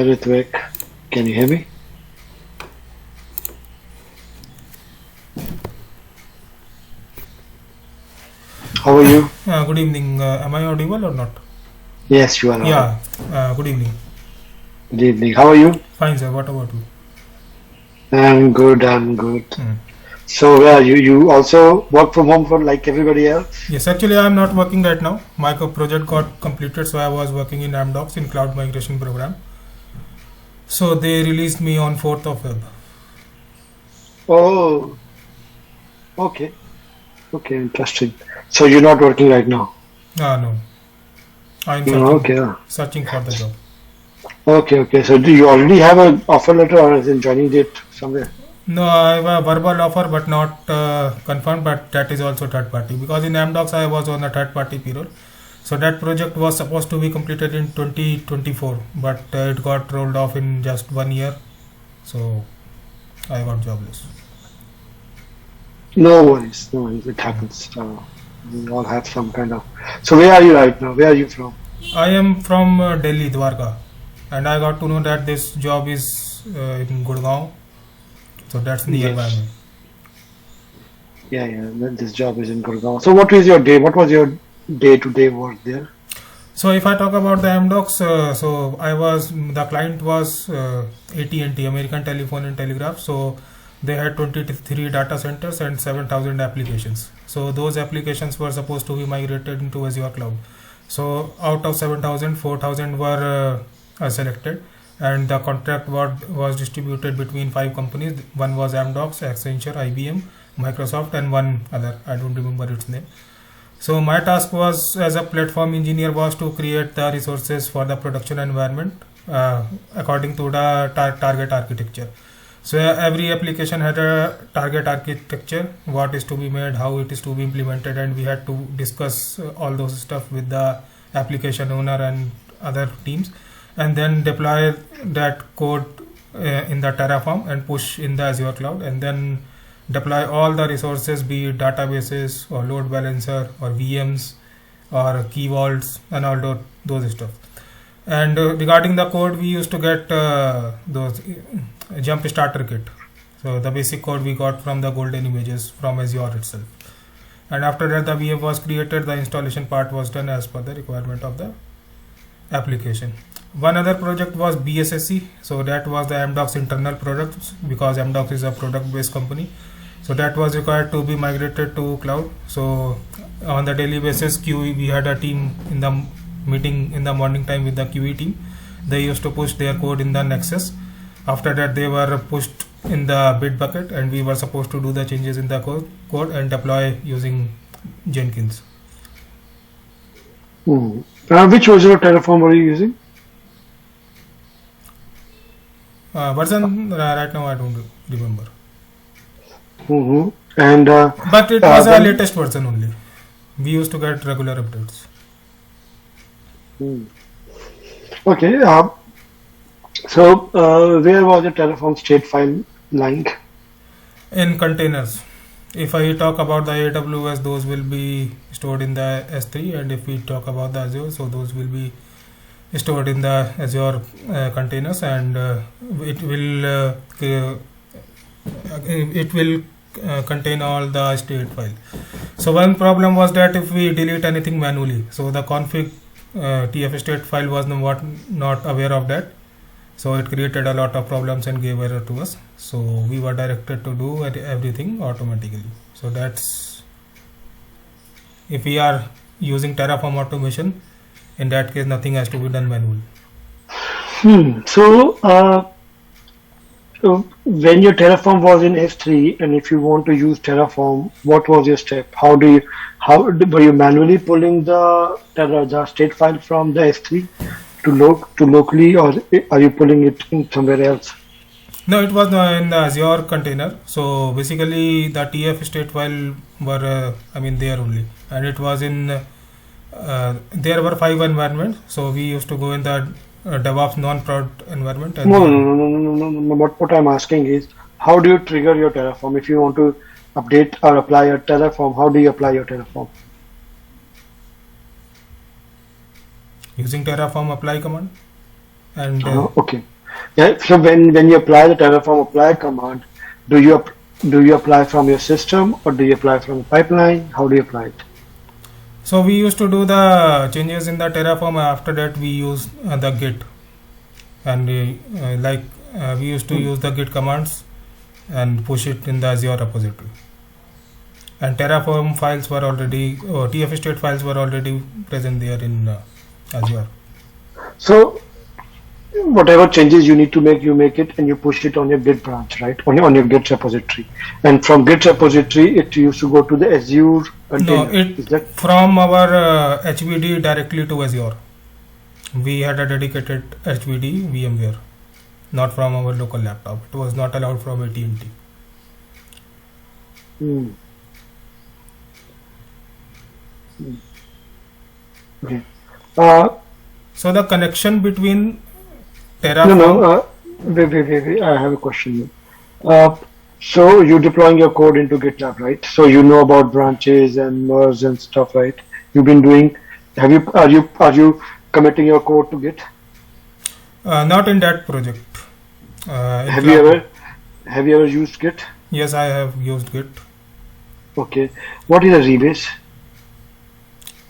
Ritvik. Can you hear me? How are you? Good evening. Am I audible or not? Yes, you are. Yeah. Good evening. Good evening. How are you? Fine, sir. What about you? I'm good. I'm good. Hmm. So, you also work from home for like everybody else? Yes, actually, I am not working right now. My project got completed, so I was working in Amdocs in cloud migration program. So they released me on 4th of Feb. Oh, okay. Okay, interesting. So you're not working right now? No, I am No, okay. searching for the job. Okay. So do you already have an offer letter or is it joining date somewhere? No, I have a verbal offer, but not confirmed. But that is also third party because in Amdocs I was on a third party payroll. So that project was supposed to be completed in 2024, but it got rolled off in just 1 year. So I got jobless. No worries. It happens. We all have some kind of. So where are you right now? Where are you from? I am from Delhi, Dwarka, and I got to know that this job is in Gurgaon, so that's nearby Yes. me. Yeah. This job is in Gurgaon. So what is your day? What was your day-to-day work there? So if I talk about the Amdocs, so the client was AT&T, American Telephone and Telegraph. So they had 23 data centers and 7,000 applications. So those applications were supposed to be migrated into Azure cloud. So out of 7,000, 4,000 were selected, and the contract was distributed between 5 companies. One was Amdocs, Accenture, IBM, Microsoft, and one other. I don't remember its name. So my task was as a platform engineer was to create the resources for the production environment according to the target architecture. So every application had a target architecture, what is to be made, how it is to be implemented, and we had to discuss all those stuff with the application owner and other teams, and then deploy that code in the Terraform and push in the Azure cloud, and then deploy all the resources, be it databases or load balancer or VMs or key vaults and all those stuff. And regarding the code, we used to get those jump starter kit. So the basic code we got from the golden images from Azure itself. And after that, the VM was created, the installation part was done as per the requirement of the application. One other project was BSSC. So that was the Amdocs internal product, because Amdocs is a product based company. So that was required to be migrated to cloud. So on the daily basis, QE, we had a team in the meeting in the morning time with the QE team. They used to push their code in the Nexus. After that, they were pushed in the Bitbucket, and we were supposed to do the changes in the code and deploy using Jenkins. Which version of Terraform are you using? Version right now I don't remember. And but it was a latest version only. We used to get regular updates. Okay. So where was the Terraform state file lying? In containers. If I talk about the AWS, those will be stored in the S3, and if we talk about the Azure, so those will be stored in the Azure containers, and it will contain all the state file. So one problem was that if we delete anything manually, so the config tf state file was not aware of that, so it created a lot of problems and gave error to us. So we were directed to do everything automatically. So that's, if we are using Terraform automation, in that case nothing has to be done manually. So when your Terraform was in S3, and if you want to use Terraform, what was your step? How were you manually pulling the state file from the S3 to locally, or are you pulling it in somewhere else? No, it was in the Azure container. So basically the TF state file were there only, and it was in there were 5 environments. So we used to go in the DevOps non-prod environment. And no. What I'm asking is, how do you trigger your Terraform? If you want to update or apply your Terraform, how do you apply your Terraform? Using Terraform apply command. And okay. Yeah. So when you apply the Terraform apply command, do you do you apply from your system or do you apply from a pipeline? How do you apply it? So we used to do the changes in the Terraform. After that, we use the Git, and we used to use the Git commands and push it in the Azure repository. And Terraform files were already, TF state files were already present there in Azure. So whatever changes you need to make, you make it and you push it on your Git branch, right? On your Git repository. And from Git repository, it used to go to the Azure container. No, it from our HVD directly to Azure. We had a dedicated HVD VMware, not from our local laptop. It was not allowed from AT&T. Okay. So the connection between Terraform. No. Wait. I have a question. So you're deploying your code into GitLab, right? So you know about branches and merge and stuff, right? You've been doing. Are you committing your code to Git? Not in that project. Have you ever used Git? Yes, I have used Git. Okay. What is a rebase?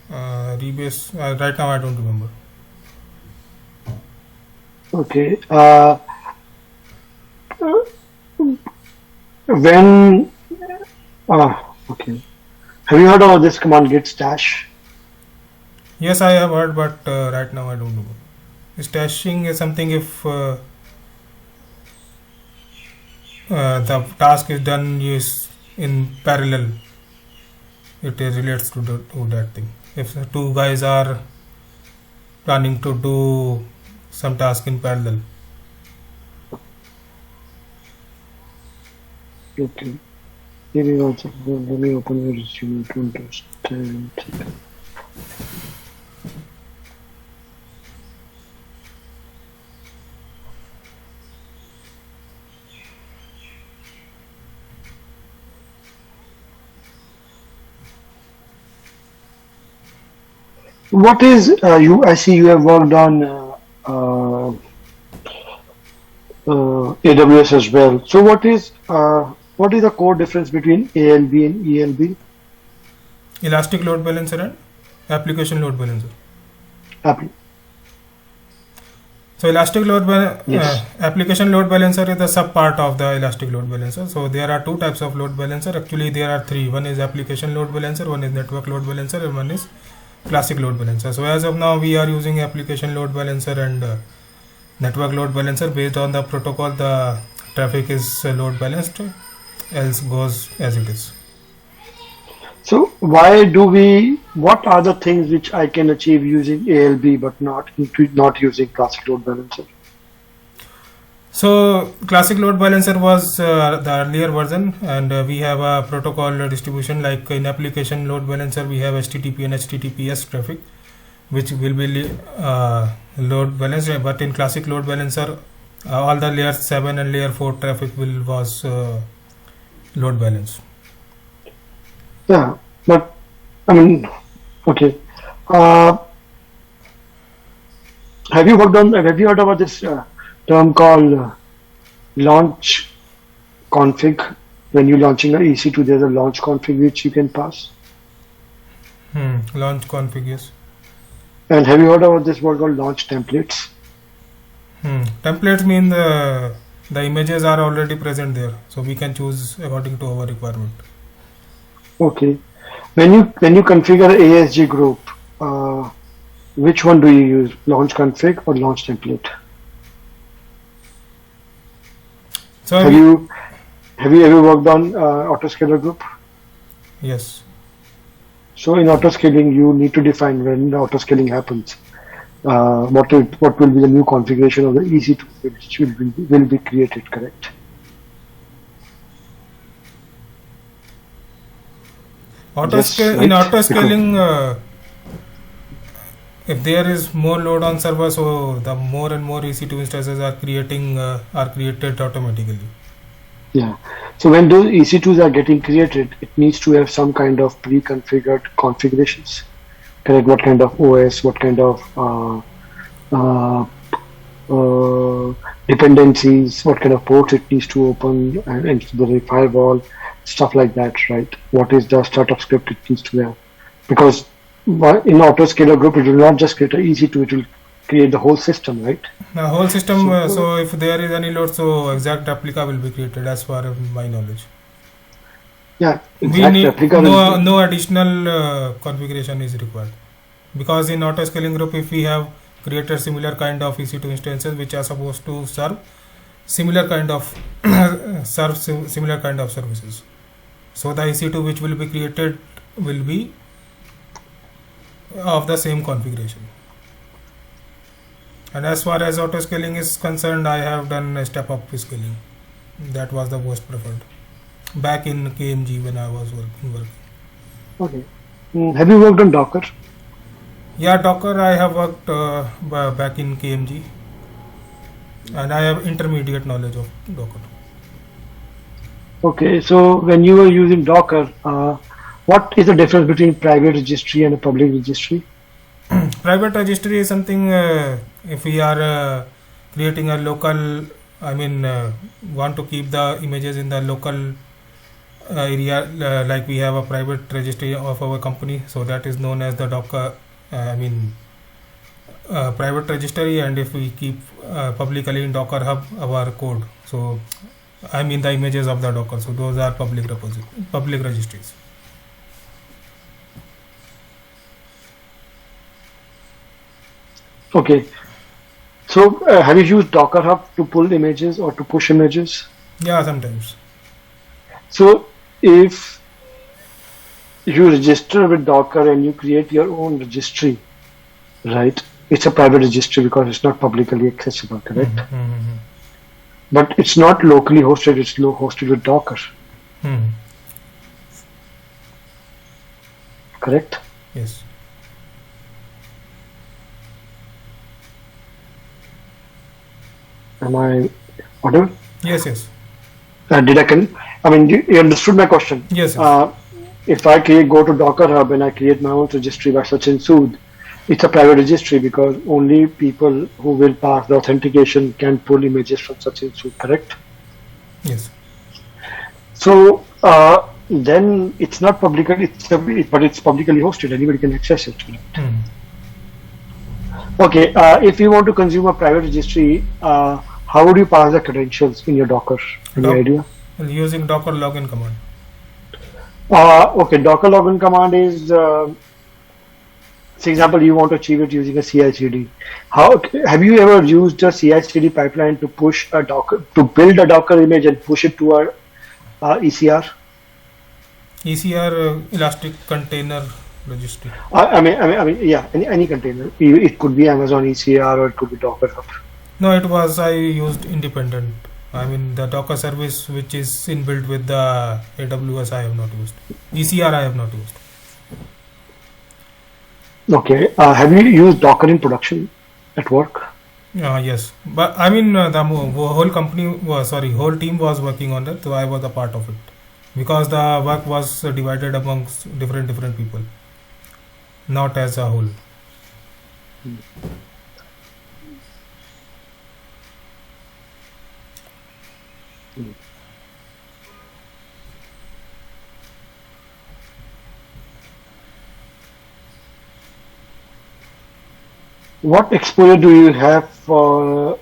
Rebase. Right now, I don't remember. Okay. Okay. Have you heard of this command git stash? Yes, I have heard, but right now I don't know. Stashing is something if the task is done in parallel, it relates to that thing. If two guys are planning to do some task in parallel. Okay. Let me open your resume to understand. What is you? I see you have worked on AWS as well. So what is the core difference between ALB and ELB? Elastic Load Balancer and Application Load Balancer. So Elastic Load Application Load Balancer is the sub part of the Elastic Load Balancer. So there are two types of load balancer. Actually, there are three. One is Application Load Balancer, one is Network Load Balancer, and one is Classic Load Balancer. So as of now, we are using Application Load Balancer and Network Load Balancer. Based on the protocol, the traffic is load balanced, else goes as it is. So what are the things which I can achieve using ALB but not using Classic Load Balancer? So Classic Load Balancer was the earlier version, and we have a protocol distribution. Like in Application Load Balancer, we have HTTP and HTTPS traffic, which will be load balanced. But in Classic Load Balancer, all the layer 7 and layer 4 traffic was load balanced. Yeah, but I mean, okay. Have you heard about this term called launch config? When you're launching an EC2, there's a launch config which you can pass. Launch config, yes. And have you heard about this word called launch templates? Templates mean the images are already present there, so we can choose according to our requirement. Okay. When you configure ASG group, which one do you use? Launch config or launch template? So have you ever worked on autoscaler group? Yes. So in autoscaling, you need to define when the autoscaling happens. What will be the new configuration of the EC2 which will be created, correct? In autoscaling, if there is more load on server, so the more and more EC2 instances are created automatically. Yeah. So when those EC2s are getting created, it needs to have some kind of pre-configured configurations. Correct? What kind of OS? What kind of dependencies, what kind of ports it needs to open, and the firewall, stuff like that, right? What is the startup script it needs to have? Because in autoscaler group, it will not just create an EC2, it will create the whole system, right? The whole system, so if there is any load, so exact replica will be created as far as my knowledge. Yeah, We need no additional configuration is required, because in autoscaling group, if we have created similar kind of EC2 instances which are supposed to serve similar kind of similar kind of services, so the EC2 which will be created will be of the same configuration. And as far as autoscaling is concerned, I have done a step up scaling. That was the most preferred back in KMG when I was working. Okay. Have you worked on Docker? Yeah, Docker I have worked back in KMG, and I have intermediate knowledge of Docker. Okay, so when you were using Docker, what is the difference between private registry and a public registry? Private registry is something if we are creating a local, want to keep the images in the local area, like we have a private registry of our company, so that is known as the Docker, private registry. And if we keep publicly in Docker Hub our code, so the images of the Docker, so those are public registries. Okay, so have you used Docker Hub to pull images or to push images? Yeah, sometimes. So if you register with Docker and you create your own registry, right? It's a private registry because it's not publicly accessible, correct? Mm-hmm. But it's not locally hosted, it's hosted with Docker. Mm-hmm. Correct? Yes. Am I audible? Yes, yes. You understood my question? Yes. If I go to Docker Hub and I create my own registry by Sachin Sood, it's a private registry because only people who will pass the authentication can pull images from Sachin Sood, correct? Yes. So then it's not publicly, but it's publicly hosted. Anybody can access it. Mm. Okay, if you want to consume a private registry, how would you pass the credentials in your Docker? Any idea? Using Docker login command. Okay, Docker login command is, for example, you want to achieve it using a CI/CD. Have you ever used a CI/CD pipeline to push a Docker, to build a Docker image and push it to a ECR? ECR, Elastic Container Registry. Yeah, any container. It could be Amazon ECR or it could be Docker Hub. No, I used independent. The Docker service which is inbuilt with the AWS I have not used. ECR I have not used. Okay. Have you used Docker in production at work? Yes, but the whole whole team was working on that, so I was a part of it because the work was divided amongst different people, not as a whole. What exposure do you have for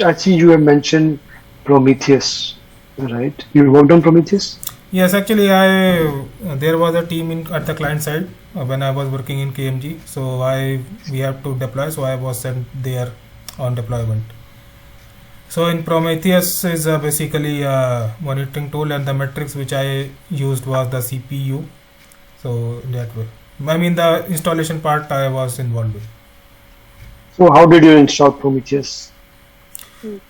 I see you have mentioned Prometheus, right? You worked on Prometheus? Yes, actually there was a team at the client side when I was working in KMG, so we have to deploy, so I was sent there on deployment. So in Prometheus is basically a monitoring tool, and the metrics which I used was the CPU. So that way, the installation part I was involved with. So how did you install Prometheus?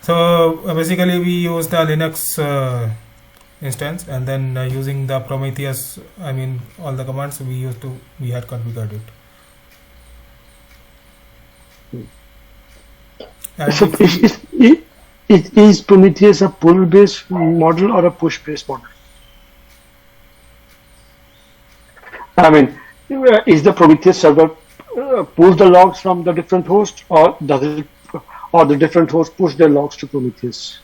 So basically we used the Linux instance, and then using the Prometheus, all the commands we had configured it. So is Prometheus a pull-based model or a push-based model? Is the Prometheus server pull the logs from the different hosts, or does it, or the different hosts push their logs to Prometheus?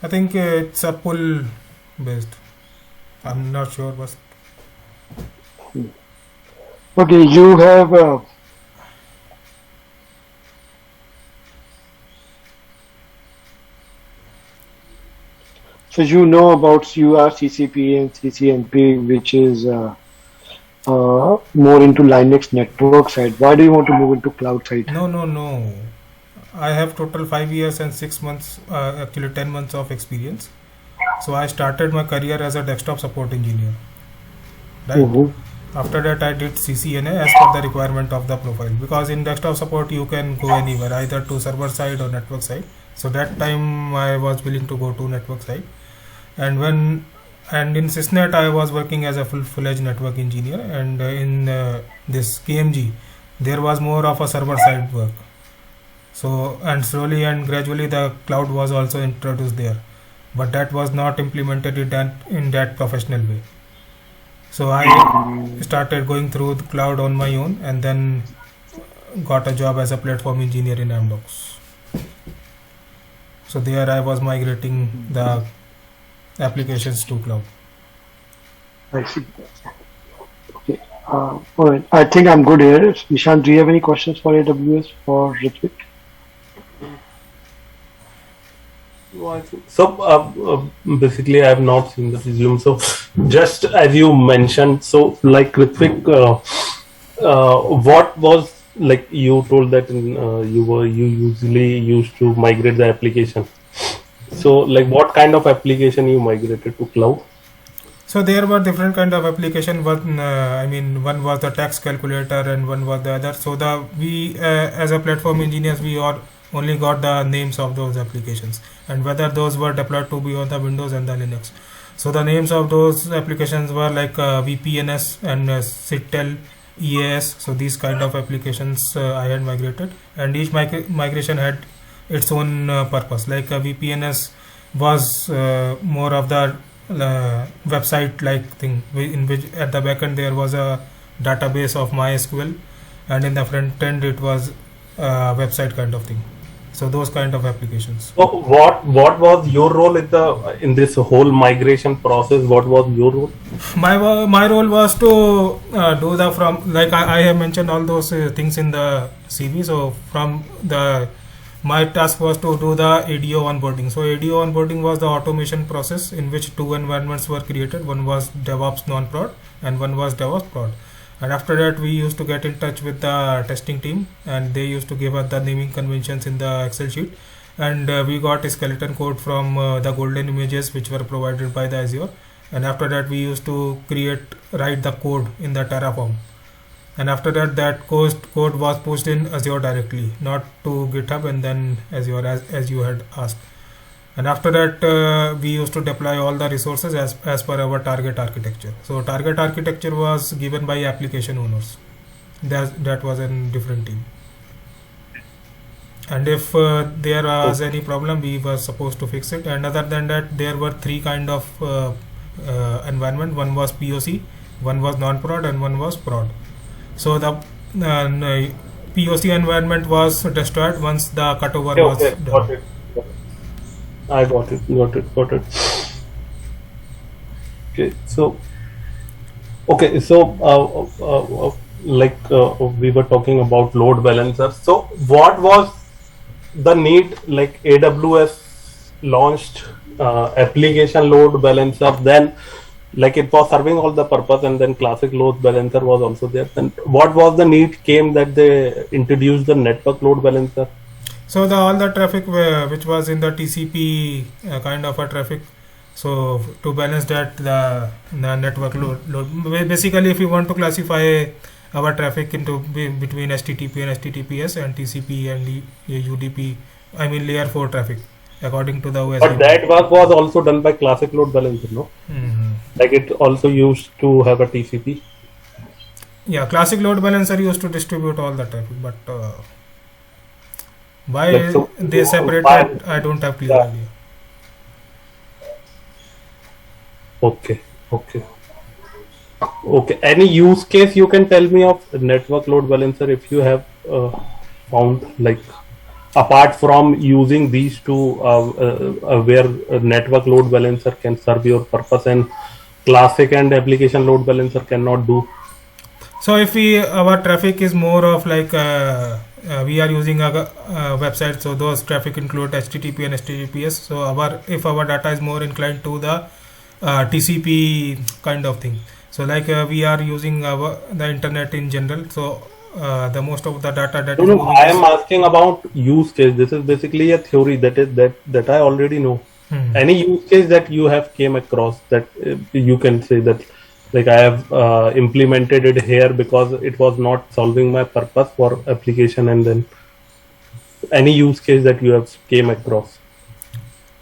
I think it's a pull based. I'm not sure, but Okay, you have so you know about CCP and CCNP, which is more into Linux network side. Why do you want to move into cloud side? no. I have total 5 years and 6 months, actually 10 months of experience. So I started my career as a desktop support engineer. Right. Mm-hmm. After that, I did CCNA as per the requirement of the profile, because in desktop support you can go anywhere, either to server side or network side. So that time I was willing to go to network side, and in Sysnet I was working as a full-fledged network engineer, and in this KMG there was more of a server side work. So, and slowly and gradually the cloud was also introduced there, but that was not implemented in that professional way. So I started going through the cloud on my own, and then got a job as a platform engineer in Amdocs. So there I was migrating the applications to cloud. I see. Okay. All right. I think I'm good here. Nishant, do you have any questions for AWS or Ritvik? So basically, I have not seen the resume. So just as you mentioned, so like Ritvik, what was, like you told that you usually used to migrate the application. So like what kind of application you migrated to cloud? So there were different kind of application. One was the tax calculator and one was the other. So we as a platform engineers, we only got the names of those applications and whether those were deployed to be on the Windows and the Linux. So the names of those applications were like VPNs and SITEL, EAS. So these kind of applications I had migrated, and each migration had its own purpose. Like VPNs was more of the website like thing, in which at the backend there was a database of MySQL, and in the front end it was a website kind of thing. So those kind of applications. So what was your role in this whole migration process? What was your role? My role was to do the from, like I have mentioned all those things in the CV. So my task was to do the ADO onboarding. So ADO onboarding was the automation process in which two environments were created. One was DevOps non-prod and one was DevOps prod. And after that, we used to get in touch with the testing team, and they used to give us the naming conventions in the Excel sheet. And we got a skeleton code from the golden images which were provided by the Azure. And after that, we used to write the code in the Terraform. And after that code was pushed in Azure directly, not to GitHub and then Azure as you had asked. And after that, we used to deploy all the resources as per our target architecture. So target architecture was given by application owners. That was a different team. And if there was any problem, we were supposed to fix it. And other than that, there were three kind of environment. One was POC, one was non-prod, and one was prod. So the POC environment was destroyed once the cutover was done. Got it. I got it. Okay, so we were talking about load balancers. So what was the need? Like AWS launched application load balancer, then like it was serving all the purpose, and then classic load balancer was also there. And what was the need came that they introduced the network load balancer? So all the traffic which was in the TCP kind of a traffic, so to balance that the network load. Basically, if you want to classify our traffic into between HTTP and HTTPS and TCP and UDP, layer 4 traffic according to the OS. But that work was also done by classic load balancer, no? Mm-hmm. Like it also used to have a TCP. Yeah, classic load balancer used to distribute all the traffic, but Why Like, so, they separate why? it, I don't have clear Yeah. idea. Okay, okay, okay. Any use case you can tell me of network load balancer if you have found, like, apart from using these two, where a network load balancer can serve your purpose and classic and application load balancer cannot do. So if our traffic is more of like we are using a website, so those traffic include HTTP and HTTPS. So if our data is more inclined to the TCP kind of thing. So like we are using the internet in general. So the most of the data that No, is no, moving I is. am asking about use case. This is basically a theory that I already know. Any use case that you have came across that you can say that, like, I have implemented it here because it was not solving my purpose for application, and then any use case that you have came across.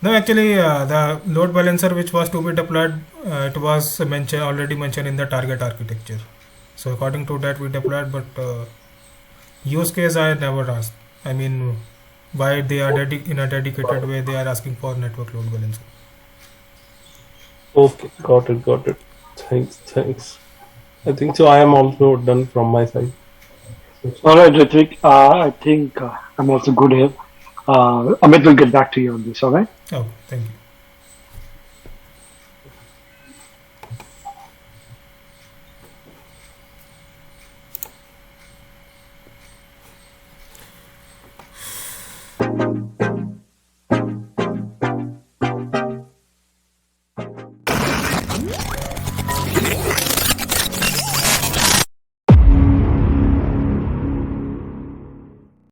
No, actually, the load balancer which was to be deployed, it was already mentioned in the target architecture. So according to that, we deployed, but use case I never asked. I mean, why they are in a dedicated way they are asking for network load balancer. Okay, got it. Thanks. I think so. I am also done from my side. All right, Ritik. I think I'm also good here. Amit will get back to you on this. All right. Oh, thank you.